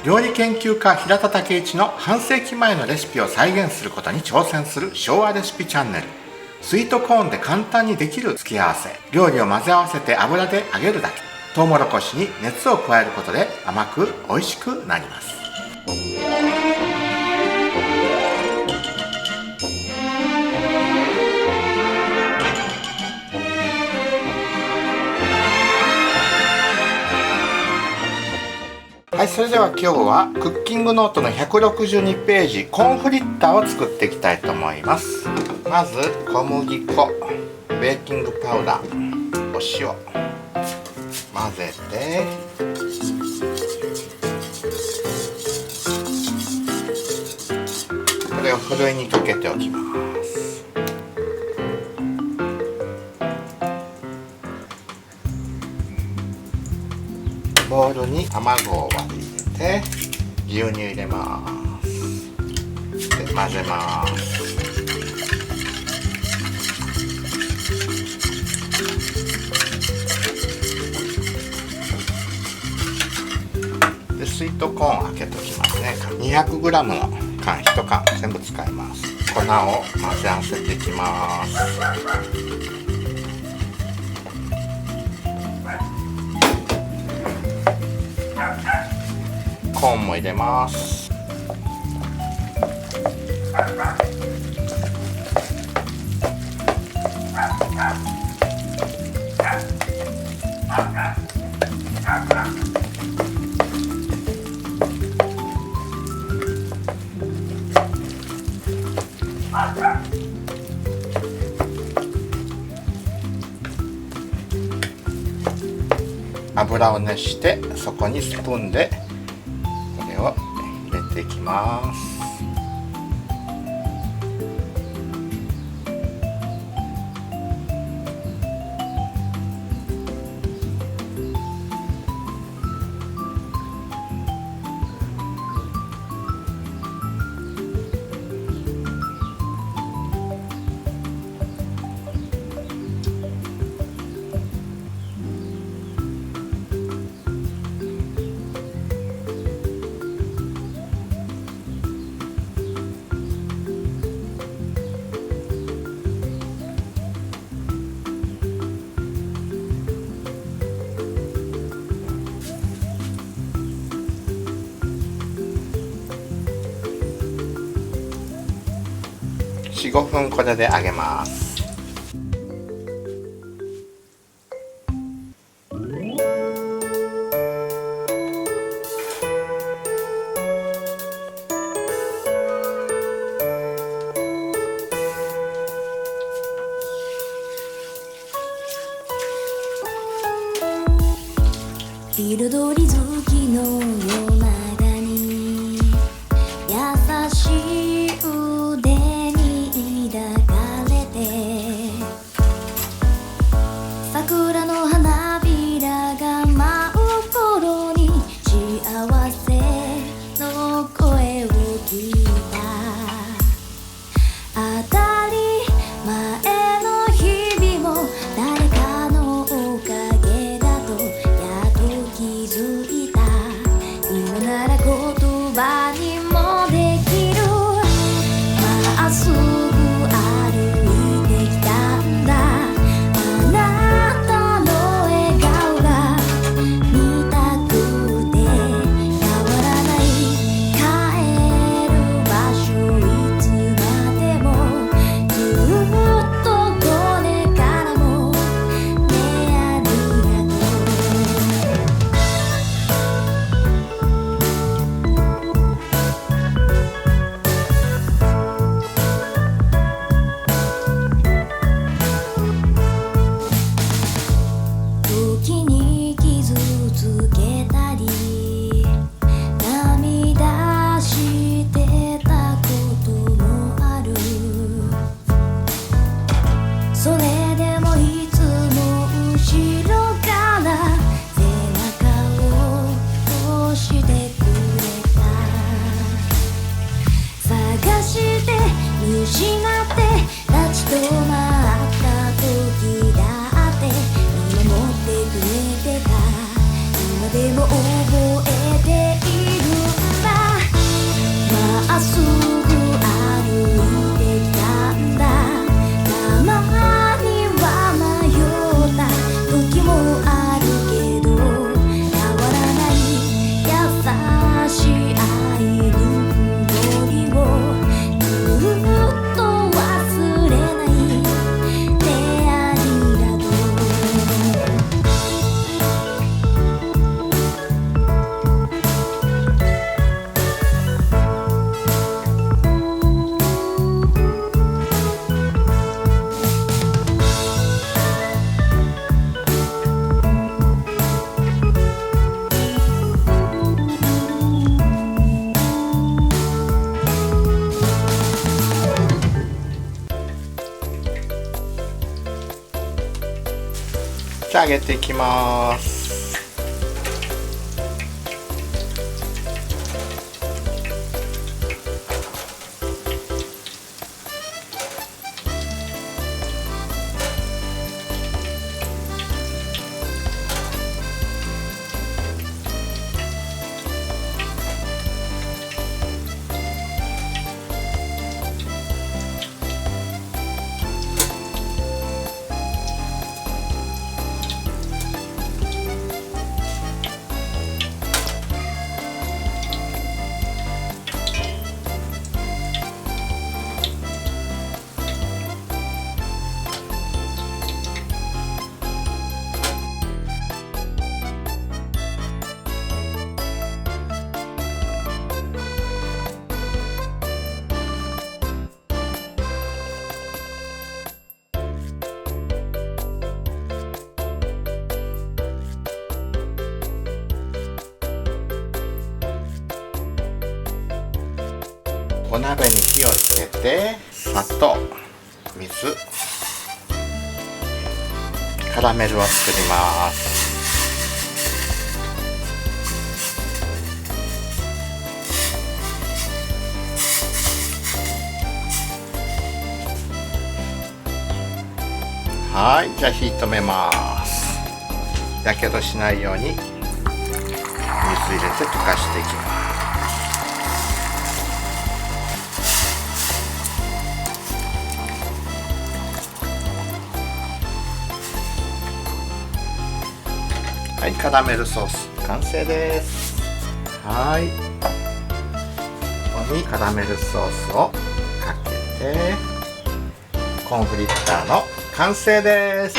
料理研究家平田武一の半世紀前のレシピを再現することに挑戦する昭和レシピチャンネル。スイートコーンで簡単にできる付け合わせ。料理を混ぜ合わせて油で揚げるだけ。トウモロコシに熱を加えることで甘く美味しくなります。はい、それでは今日はクッキングノートの162ページコーンフリッターを作っていきたいと思います。まず小麦粉、ベーキングパウダー、お塩混ぜて、これをふるいにかけておきます。ボウルに卵を割り入れて牛乳入れます。で混ぜます。でスイートコーンを開けときますね。 200g の缶1缶全部使います。粉を混ぜ合わせていきます。コーンも入れます。油を熱してそこにスプーンでこれを入れていきます。4、5分これで揚げます。彩り好きの夜長に優しい腕に抱かれて、桜の花びらが舞う頃に幸せの声を聞いた。当たり前の日々も誰かのおかげだとやっと気づいた。今揚げていきます。お鍋に火をつけて、砂糖、水、カラメルを作ります。はい、じゃあ火止めます。やけどしないように水入れて溶かしていきます。はい、カラメルソース完成です。はい、ここにカラメルソースをかけてコーンフリッターの完成です。